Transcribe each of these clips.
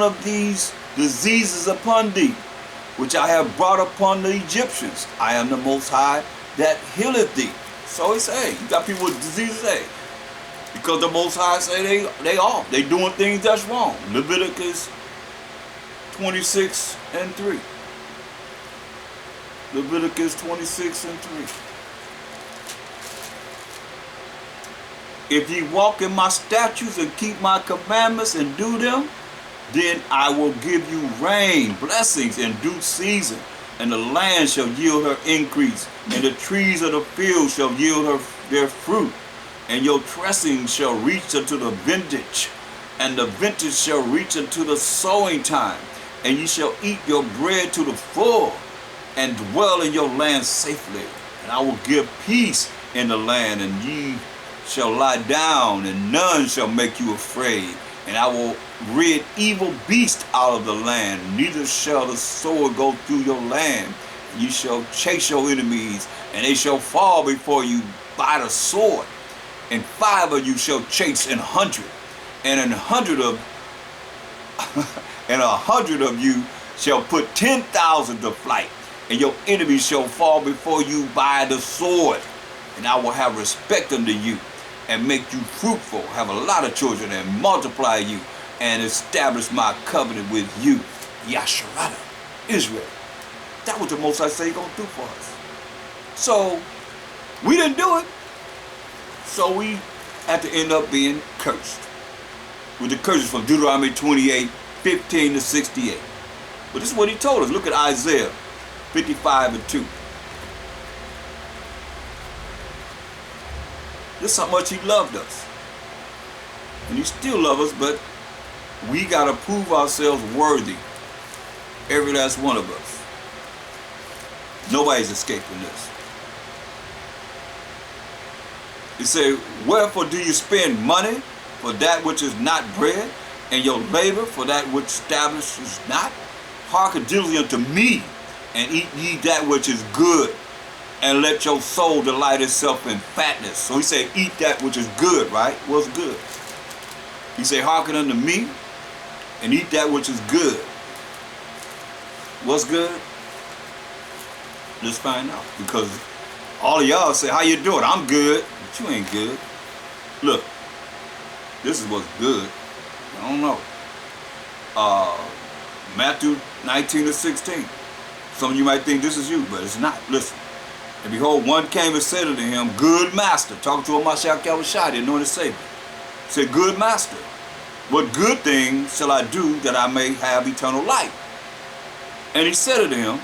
of these diseases upon thee, which I have brought upon the Egyptians. I am the Most High that healeth thee. So he say, you got people with diseases, hey, because the Most High say they doing things that's wrong. Leviticus 26 and 3. Leviticus 26 and 3. If ye walk in my statutes and keep my commandments and do them, then I will give you rain, blessings in due season, and the land shall yield her increase, and the trees of the field shall yield their fruit, and your dressing shall reach unto the vintage, and the vintage shall reach unto the sowing time, and ye shall eat your bread to the full, and dwell in your land safely. And I will give peace in the land, and ye shall lie down, and none shall make you afraid. And I will rid evil beasts out of the land, neither shall the sword go through your land. You shall chase your enemies, and they shall fall before you by the sword. And 5 of you shall chase 100, and 100 of you shall put 10,000 to flight, and your enemies shall fall before you by the sword. And I will have respect unto you, and make you fruitful, have a lot of children, and multiply you, and establish my covenant with you. Yasharada, Israel. That's what the Most High say He gonna do for us. So, we didn't do it. So we had to end up being cursed. With the curses from Deuteronomy 28, 15 to 68. But this is what he told us. Look at Isaiah 55 and 2. This is how much he loved us. And he still loves us, but we got to prove ourselves worthy. Every last one of us. Nobody's escaping this. He said, wherefore do you spend money for that which is not bread, and your labor for that which establishes not? Hearken diligently unto me, and eat ye that which is good, and let your soul delight itself in fatness. So he said, eat that which is good, right? What's good? He said, hearken unto me, and eat that which is good. What's good? Let's find out. Because all of y'all say, how you doing? I'm good. But you ain't good. Look, this is what's good. I don't know. Matthew 19 to 16. Some of you might think this is you, but it's not. Listen. And behold, one came and said unto him, good master, talking to him, h.o.i, the anointed Savior. Said, good master, what good thing shall I do that I may have eternal life? And he said unto him,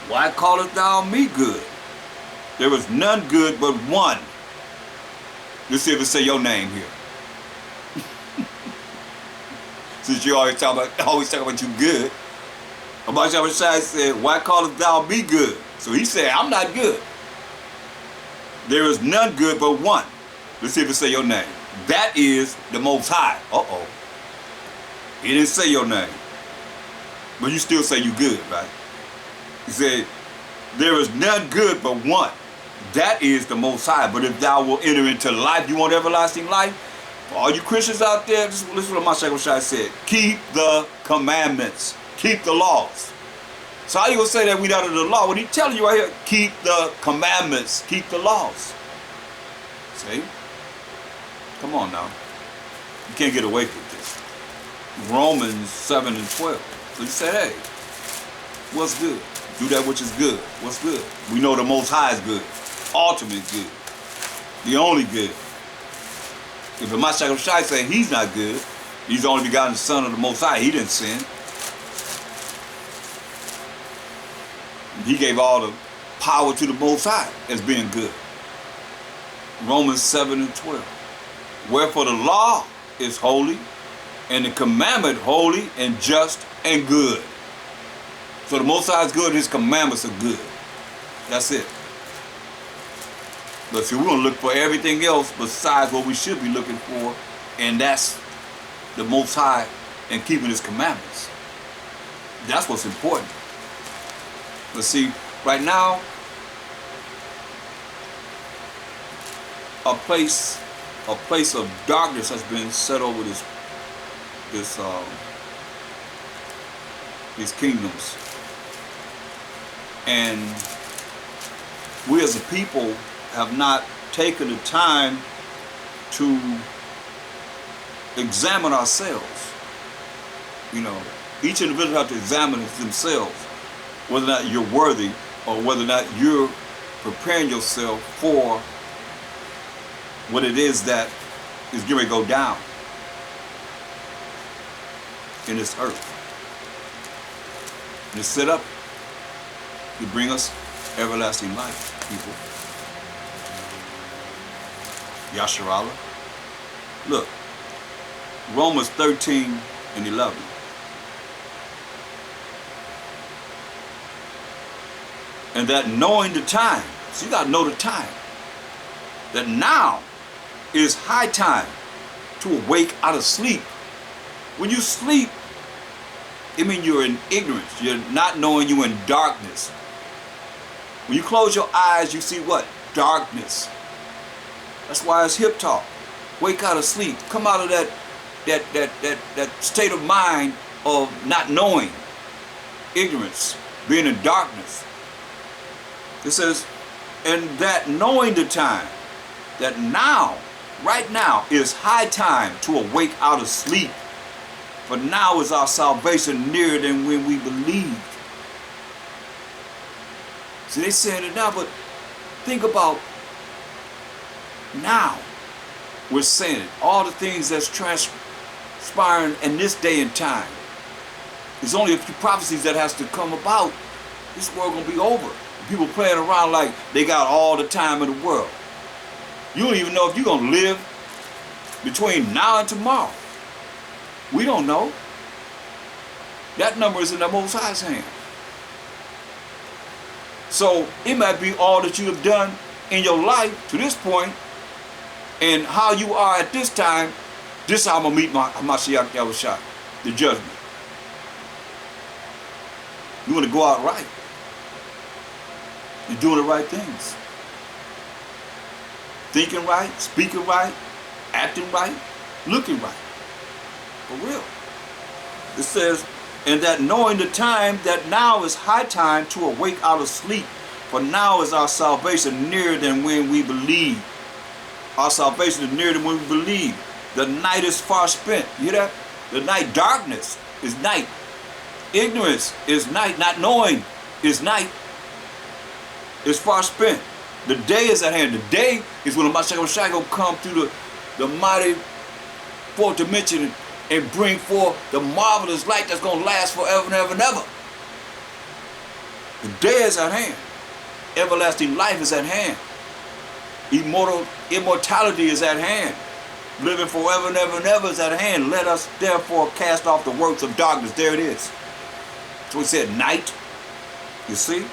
why callest thou me good? There is none good but one. Let's see if it say your name here. Since you always talk about you good. h.o.i said, why callest thou me good? So he said, I'm not good. There is none good but one. Let's see if it say your name. That is the Most High. Uh-oh. He didn't say your name. But you still say you good, right? He said, there is none good but one. That is the Most High. But if thou wilt enter into life, you want everlasting life? For all you Christians out there, listen to what h.o.i said. Keep the commandments. Keep the laws. So how you gonna say that we not under the law? When he telling you right here, keep the commandments, keep the laws. See? Come on now. You can't get away from this. Romans 7 and 12. So he said, hey, what's good? Do that which is good. What's good? We know the Most High is good. Ultimate good. The only good. If the h.o.i say he's not good, he's the only begotten Son of the Most High, he didn't sin. He gave all the power to the Most High as being good. Romans 7 and 12. Wherefore the law is holy, and the commandment holy and just and good. So the Most High is good, his commandments are good. That's it. But see, we're going to look for everything else besides what we should be looking for, and that's the Most High and keeping his commandments. That's what's important. But see, right now, a place of darkness has been set over this his kingdoms. And we as a people have not taken the time to examine ourselves. You know, each individual has to examine themselves, whether or not you're worthy or whether or not you're preparing yourself for what it is that is going to go down in this earth. And it's set up to bring us everlasting life, people. Yasharala. Look, Romans 13 and 11. And that knowing the time, so you got to know the time, that now is high time to awake out of sleep. When you sleep, it means you're in ignorance. You're not knowing, you're in darkness. When you close your eyes, you see what? Darkness. That's why it's hip talk. Wake out of sleep. Come out of that state of mind of not knowing, ignorance, being in darkness. It says, and that knowing the time, that now, right now, is high time to awake out of sleep. For now is our salvation nearer than when we believed. See, they saying it now, but think about now. We're saying it. All the things that's transpiring in this day and time. There's only a few prophecies that has to come about. This world gonna be over. People playing around like they got all the time in the world. You don't even know if you're gonna live between now and tomorrow. We don't know. That number is in the Most High's hand. So it might be all that you have done in your life to this point, and how you are at this time. This I'm gonna meet my h.o.i, the judgment. You want to go out right. You're doing the right things. Thinking right, speaking right, acting right, looking right. For real. It says, and that knowing the time, that now is high time to awake out of sleep. For now is our salvation nearer than when we believe. Our salvation is nearer than when we believe. The night is far spent. You hear that? The night, darkness is night. Ignorance is night. Not knowing is night. It's far spent. The day is at hand. The day is when the h.o.i gonna come through the mighty fourth dimension and bring forth the marvelous light that's gonna last forever and ever and ever. The day is at hand. Everlasting life is at hand. Immortality is at hand. Living forever and ever and ever is at hand. Let us therefore cast off the works of darkness. There it is. So he said night. You see?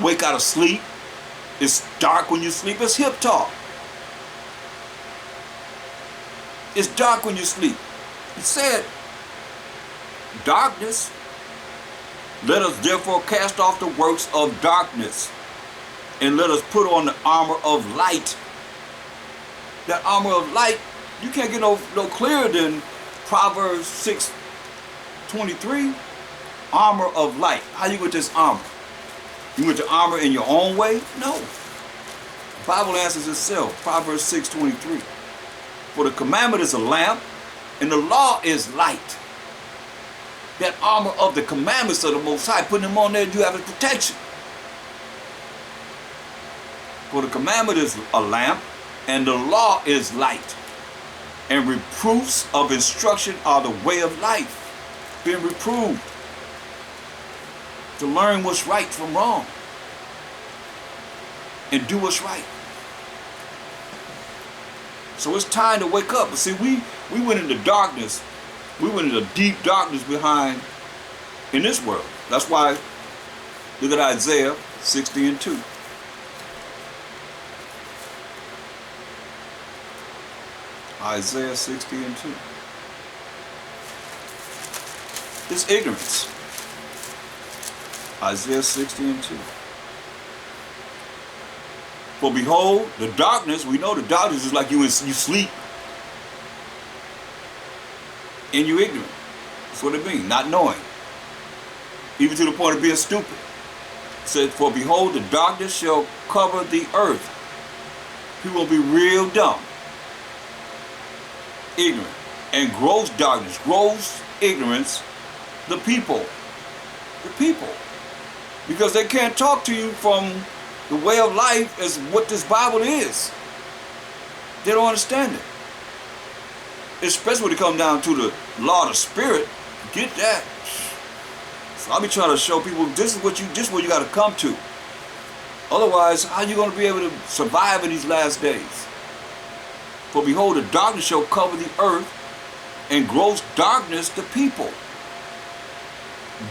Wake out of sleep. It's dark when you sleep. It's hip talk. It's dark when you sleep. He said, darkness. Let us therefore cast off the works of darkness, and let us put on the armor of light. That armor of light, you can't get no clearer than Proverbs 6:23. Armor of light. How you get this armor? You get the armor in your own way? No. The Bible answers itself. Proverbs 6:23. For the commandment is a lamp, and the law is light. That armor of the commandments of the Most High, putting them on there, you have a protection. For the commandment is a lamp, and the law is light. And reproofs of instruction are the way of life. Being reproved. To learn what's right from wrong. And do what's right. So it's time to wake up. But see, we went into darkness. We went into deep darkness behind in this world. That's why, look at Isaiah 60:2. Isaiah 60:2. It's ignorance. Isaiah 60:2. For behold, the darkness, we know the darkness is like you sleep. And you ignorant. That's what it means, not knowing. even to the point of being stupid. It said, for behold, the darkness shall cover the earth. People will be real dumb, ignorant, and gross darkness, gross ignorance, the people. The people. Because they can't talk to you from the way of life as what this Bible is. They don't understand it. Especially when it comes down to the law of the spirit. Get that. So I'll be trying to show people this is what you got to come to. Otherwise, how are you going to be able to survive in these last days? For behold, the darkness shall cover the earth, and gross darkness the people.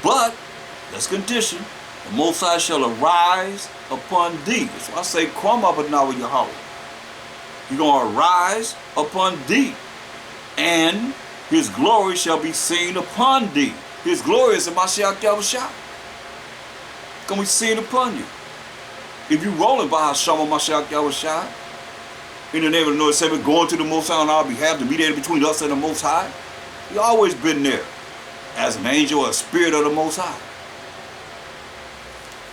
But, that's condition, the Most High shall arise upon thee. That's why I say, come up and now with your heart. He's going to arise upon thee, and his glory shall be seen upon thee. His glory is the Mashiach Yahushua. Going to be seen upon you. If you rolling by Hashem Mashiach Yahushua, in the name of the Lord, say we're going to the Most High on our behalf, to mediate between us and the Most High. He's always been there as an angel or a spirit of the Most High.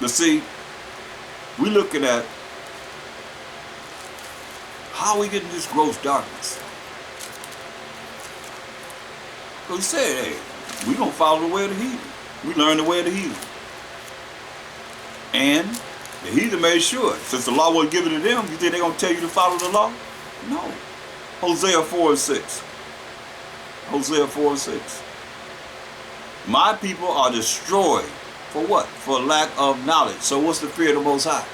But see, we're looking at how we get in this gross darkness. So he said, hey, we don't follow the way of the heathen. We learn the way of the heathen. And the heathen made sure, since the law wasn't given to them, you think they're going to tell you to follow the law? No. Hosea 4:6. Hosea 4:6. My people are destroyed. For what? For lack of knowledge. So what's the fear of the Most High?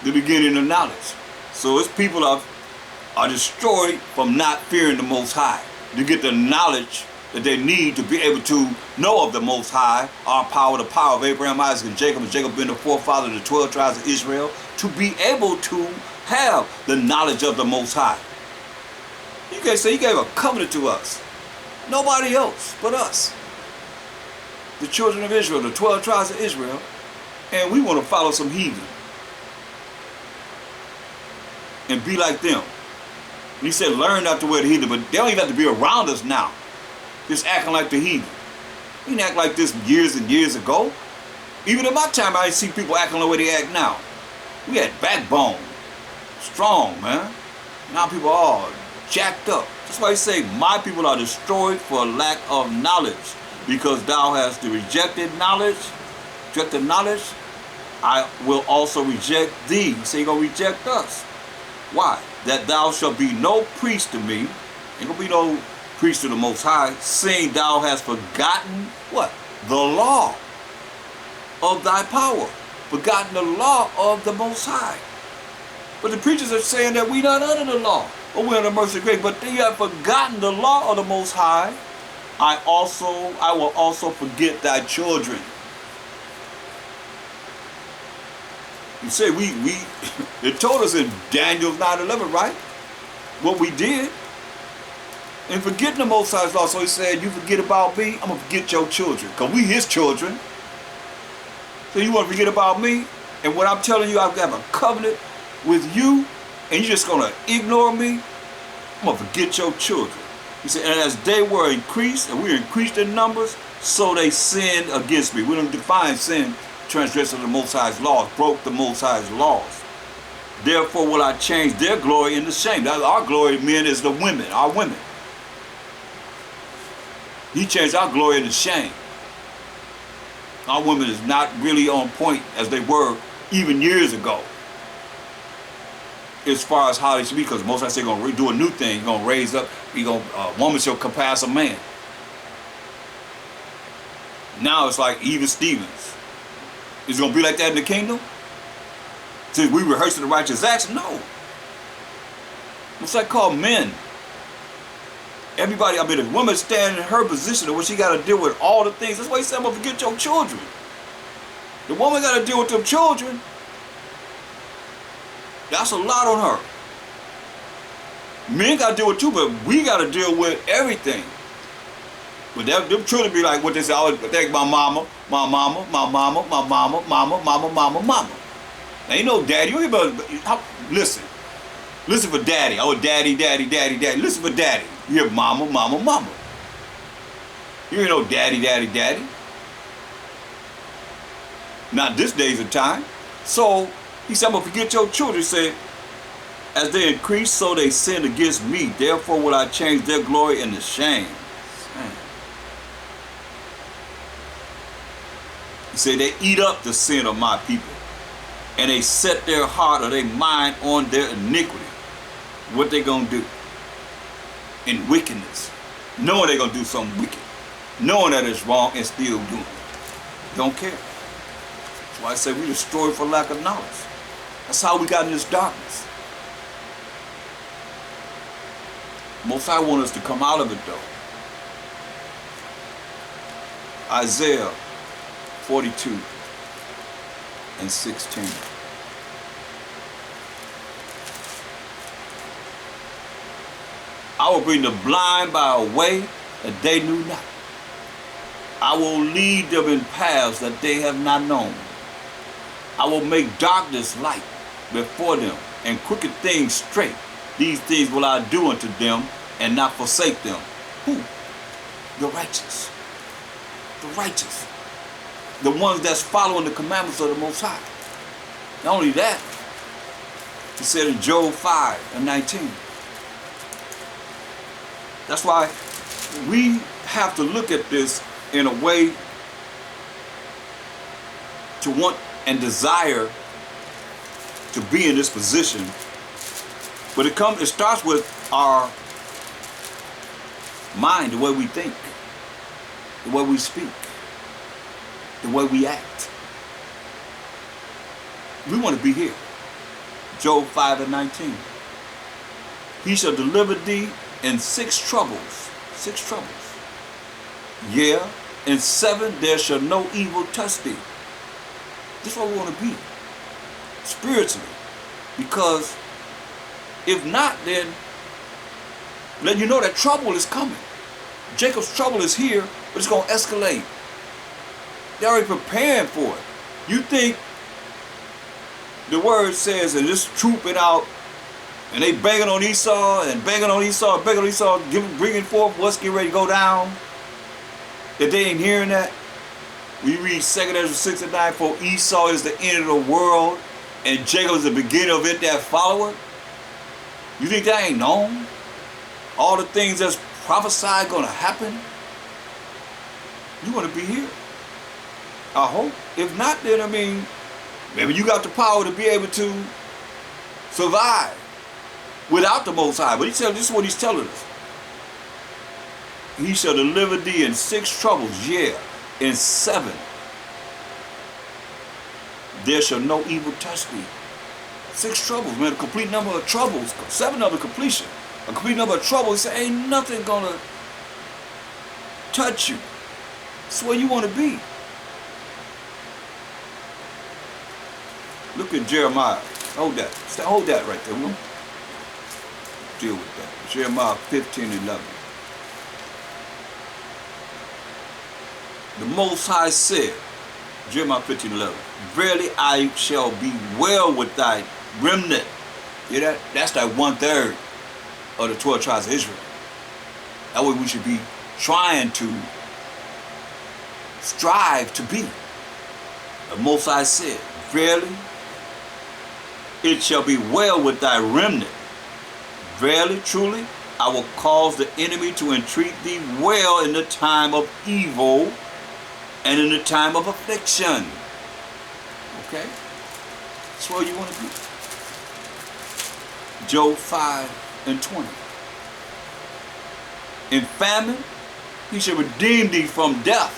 The beginning of knowledge. So its people are destroyed from not fearing the Most High. To get the knowledge that they need to be able to know of the Most High, our power, the power of Abraham, Isaac, and Jacob being the forefather of the 12 tribes of Israel, to be able to have the knowledge of the Most High. You can't say he gave a covenant to us. Nobody else but us. The children of Israel, the 12 tribes of Israel, and we want to follow some heathen and be like them. And he said, learn not to wear the heathen, but they don't even have to be around us now. Just acting like the heathen. We didn't act like this years and years ago. Even in my time, I didn't see people acting the way they act now. We had backbone. Strong, man. Now people are jacked up. That's why he say, my people are destroyed for lack of knowledge. Because thou hast rejected knowledge, I will also reject thee. He say, you're going to reject us. Why? That thou shalt be no priest to me. Ain't going to be no priest to the Most High, seeing thou hast forgotten what? The law of thy power. Forgotten the law of the Most High. But the preachers are saying that we not under the law, or we're under mercy and grace, but they have forgotten the law of the Most High. I will also forget thy children. You say it told us in Daniel 9:11, right? What we did. And forgetting the Most High's law. So he said, you forget about me, I'm going to forget your children. Because we his children. So you want to forget about me? And what I'm telling you, I have a covenant with you, and you're just going to ignore me? I'm going to forget your children. He said, and as they were increased, and we were increased in numbers, so they sinned against me. We don't define sin, transgressing the Most High's laws, broke the Most High's laws. Therefore will I change their glory into shame. That's our glory, men, is the women, our women. He changed our glory into shame. Our women is not really on point as they were even years ago. As far as how they should be, because most of us say going to do a new thing, going to raise up, a woman shall compass a man. Now it's like even Stevens. Is it going to be like that in the kingdom? Since we rehearsing the righteous acts? No. What's that called? Men. Everybody, if a woman standing in her position of what she got to deal with all the things, that's why he said, I'm going to forget your children. The woman got to deal with them children. That's a lot on her. Men got to deal with too, but we got to deal with everything. But them children be like what they say, I always thank my mama, my mama, my mama, my mama, mama, mama, mama, mama. Now, ain't no daddy. You hear listen. Listen for daddy. Oh, daddy, daddy, daddy, daddy. Listen for daddy. You hear mama, mama, mama. You ain't no daddy, daddy, daddy. Not this days of time. So he said, I'm going to forget your children. He said, as they increase, so they sin against me. Therefore will I change their glory into shame. He said, they eat up the sin of my people. And they set their heart or their mind on their iniquity. What they going to do? In wickedness. Knowing they're going to do something wicked. Knowing that it's wrong and still doing it. Don't care. That's why I say we destroy for lack of knowledge. That's how we got in this darkness. Most High want us to come out of it though. Isaiah 42 and 16. I will bring the blind by a way that they knew not. I will lead them in paths that they have not known. I will make darkness light before them and crooked things straight. These things will I do unto them and not forsake them. Who? The righteous. The righteous. The ones that's following the commandments of the Most High. Not only that, he said in Job 5 and 19. That's why we have to look at this in a way to want and desire to be in this position. But it starts with our mind, the way we think, the way we speak, the way we act. We want to be here. Job 5 and 19. He shall deliver thee in 6 troubles. 6 troubles. Yeah, in 7 there shall no evil touch thee. This is what we want to be. Spiritually. Because if not, then let you know that trouble is coming. Jacob's trouble is here, but it's going to escalate. They're already preparing for it. You think the word says, and this trooping out, and they banging on Esau, and banging on Esau, and banging on Esau, bringing forth what's getting ready to go down, that they ain't hearing that? We read 2 Ezra 6 and 9, for Esau is the end of the world, and Jacob is the beginning of it that follow it. You think that ain't known? All the things that's prophesied gonna happen? You want to be here. I hope. If not, then I mean, maybe you got the power to be able to survive without the Most High. But he said, this is what he's telling us. He shall deliver thee in 6 troubles, yeah, in 7 there shall no evil touch thee. 6 troubles, man, a complete number of troubles. 7 of the completion. A complete number of troubles. He said, ain't nothing gonna touch you. That's where you want to be. Look at Jeremiah. Hold that. Hold that right there. We'll deal with that. Jeremiah 15:11. The Most High said, Jeremiah 15:11, verily I shall be well with thy remnant. You hear that? That's that 1/3 of the 12 tribes of Israel. That way we should be trying to strive to be. The Most High said, verily it shall be well with thy remnant. Verily, truly, I will cause the enemy to entreat thee well in the time of evil and in the time of affliction. Okay? That's where you want to be. Job 5 and 20. In famine, he shall redeem thee from death.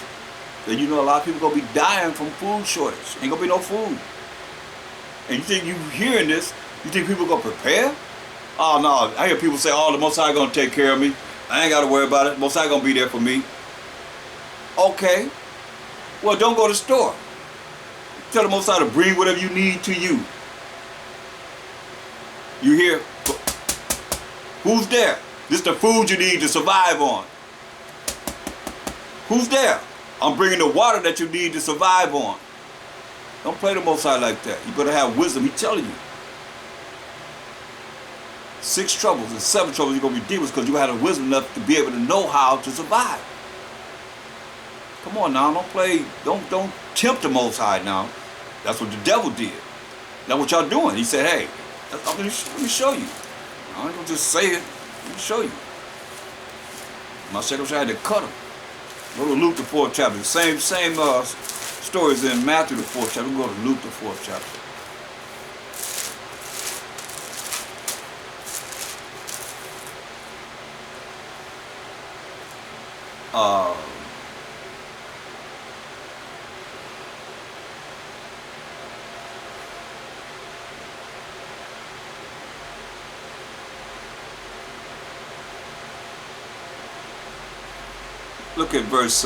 Then you know a lot of people going to be dying from food shortage. Ain't going to be no food. And you think you hearing this, you think people going to prepare? Oh no, I hear people say, oh, the Most High going to take care of me. I ain't got to worry about it. Most High going to be there for me. Okay. Well, don't go to the store. Tell the Most High to bring whatever you need to you. You hear? Who's there? This is the food you need to survive on. Who's there? I'm bringing the water that you need to survive on. Don't play the Most High like that. You better have wisdom. He's telling you. 6 troubles and 7 troubles you're going to be dealing with because you have the wisdom enough to be able to know how to survive. Come on now. Don't play. Don't tempt the Most High now. That's what the devil did. That's what y'all doing. He said, hey, let me show you. I ain't gonna just say it. Let me show you. My secretary had to cut him. Go to Luke the 4th chapter. Same stories in Matthew the 4th chapter. We go to Luke the 4th chapter. Look at verse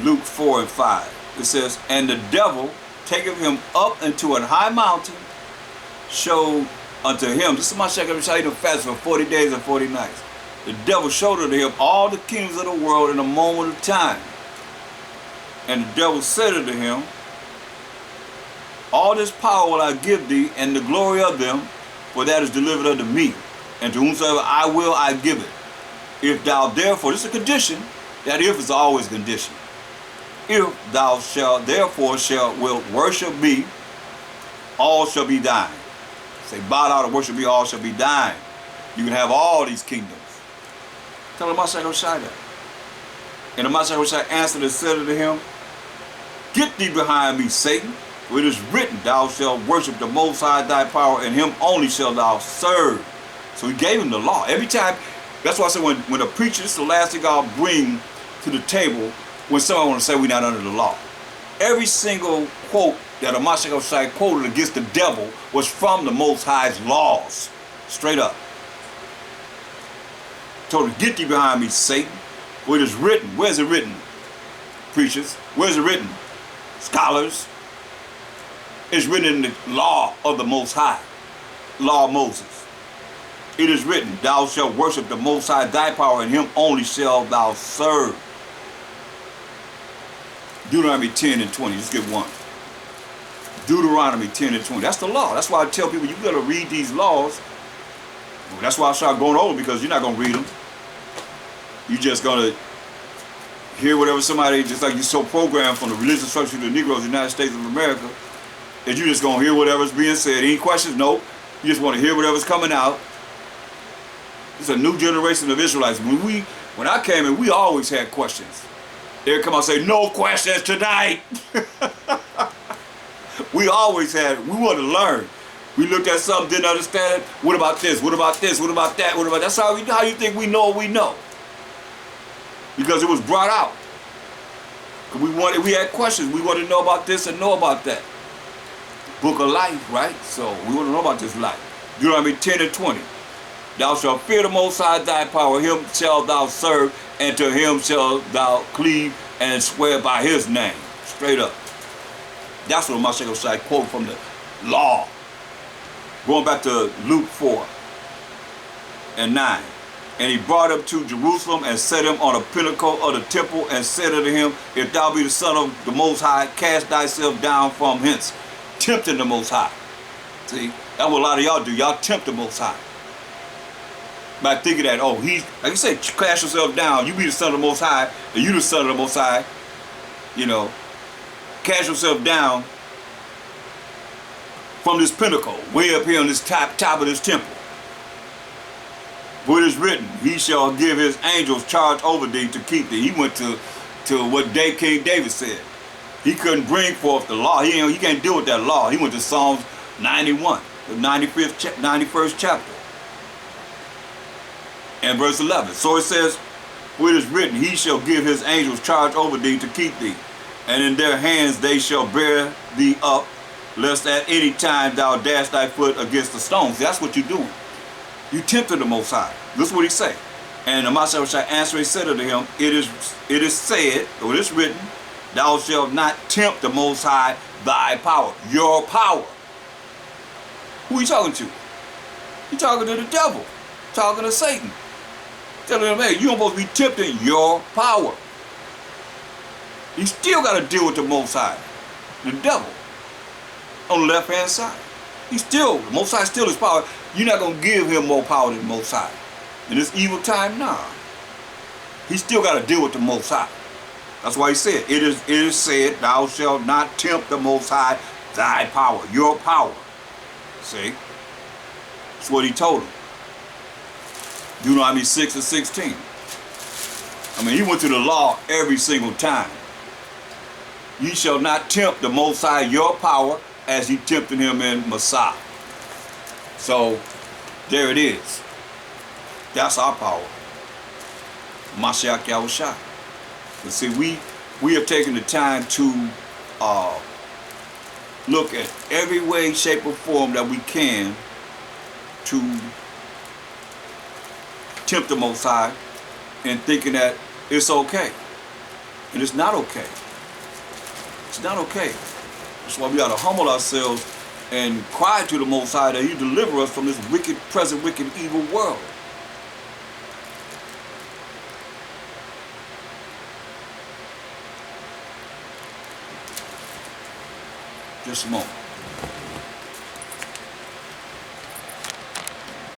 Luke 4 and 5. It says, and the devil taketh him up into an high mountain, showed unto him. This is my second time fast for 40 days and 40 nights. The devil showed unto him all the kingdoms of the world in a moment of time. And the devil said unto him, all this power will I give thee, and the glory of them, for that is delivered unto me. And to whomsoever I will, I give it. If thou therefore, this is a condition, that if is always a condition. If thou shalt therefore will worship me, all shall be thine. Say, bow down and worship me, all shall be thine. You can have all these kingdoms. Tell him Mashiach that. And the Mashiach answered and said unto him, get thee behind me, Satan, for it is written, thou shalt worship the Most High thy power, and him only shalt thou serve. So he gave him the law. Every time, that's why I said when a preacher, this is the last thing I'll bring to the table when somebody want to say we're not under the law. Every single quote that a Mashiach quoted against the devil was from the Most High's laws. Straight up. Told him, get thee behind me, Satan. For it is written. Where's it written? Preachers. Where's it written? Scholars. It's written in the law of the Most High. Law of Moses. It is written, thou shalt worship the Most High thy power, and him only shalt thou serve. Deuteronomy 10 and 20. Just get one. Deuteronomy 10 and 20. That's the law. That's why I tell people you got to read these laws. Well, that's why I start going over, because you're not going to read them. You're just going to hear whatever somebody, just like you're so programmed from the religious structure of the Negroes in the United States of America, that you're just going to hear whatever's being said. Any questions? Nope. You just want to hear whatever's coming out. It's a new generation of Israelites. When I came in, we always had questions. They'd come out and say, no questions tonight. We always had, we wanted to learn. We looked at something, didn't understand it. What about this? What about this? What about that? What about that's how you think we know what we know. Because it was brought out. We had questions. We wanted to know about this and know about that. Book of life, right? So we want to know about this life. Deuteronomy 10 and 20. Thou shalt fear the Most High thy power, him shalt thou serve, and to him shalt thou cleave and swear by his name. Straight up. That's what Mashiach quote from the law. Going back to Luke 4 and 9. And he brought him to Jerusalem and set him on a pinnacle of the temple and said unto him, if thou be the Son of the Most High, cast thyself down from hence. Tempting the Most High. See, that's what a lot of y'all do. Y'all tempt the Most High. By thinking that, oh, like you said, cast yourself down. You be the Son of the Most High, and you the Son of the Most High. You know, cast yourself down from this pinnacle, way up here on this top of this temple. For it is written, he shall give his angels charge over thee to keep thee. He went to what King David said. He couldn't bring forth the law. He can't deal with that law. He went to Psalms 91, the 91st chapter. And verse 11. So it says, for it is written, he shall give his angels charge over thee to keep thee. And in their hands they shall bear thee up, lest at any time thou dash thy foot against the stones. That's what you're doing. You tempted the Most High. This is what he said. And the Mashiach answered and said unto him, it is said, or it is written, thou shalt not tempt the Most High thy power. Your power. Who are you talking to? You're talking to the devil. Talking to Satan. Telling him, hey, you're supposed to be tempting your power. You still got to deal with the Most High. The devil. On the left hand side. The Most High still his power. You're not going to give him more power than the Most High. In this evil time, nah. He still got to deal with the Most High. That's why he said, it is said, thou shalt not tempt the Most High, thy power, your power. See? That's what he told him. Deuteronomy 6 and 16. I mean, he went to the law every single time. Ye shall not tempt the Most High, your power, as ye tempted him in Messiah. So, there it is. That's our power. Mashiach Yahushua. But see, we have taken the time to look at every way, shape, or form that we can to tempt the Most High and thinking that it's okay. And it's not okay. It's not okay. That's why we got to humble ourselves and cry to the Most High that he deliver us from this wicked, present, wicked, evil world. Just a moment.